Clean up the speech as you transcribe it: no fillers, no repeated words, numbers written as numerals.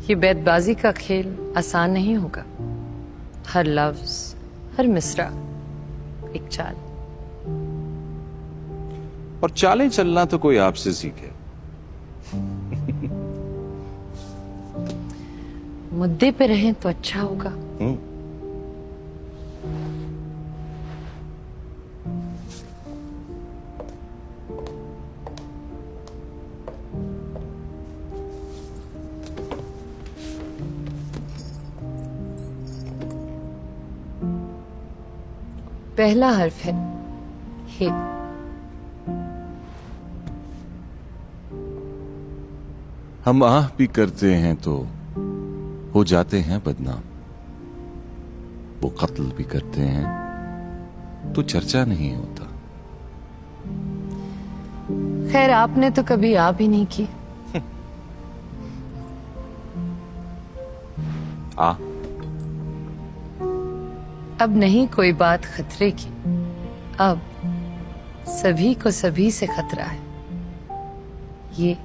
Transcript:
ये बैतबाजी का खेल आसान नहीं होगा। हर लफ्ज, हर मिसरा एक चाल। और चालें चलना तो कोई आपसे सीखे। मुद्दे पे रहें तो अच्छा होगा। पहला हर्फ है हे। हम आह भी करते हैं तो हो जाते हैं बदनाम, वो कत्ल भी करते हैं तो चर्चा नहीं होता। खैर आपने तो कभी आ भी नहीं की। आ अब नहीं कोई बात खतरे की, अब सभी को सभी से खतरा है। ये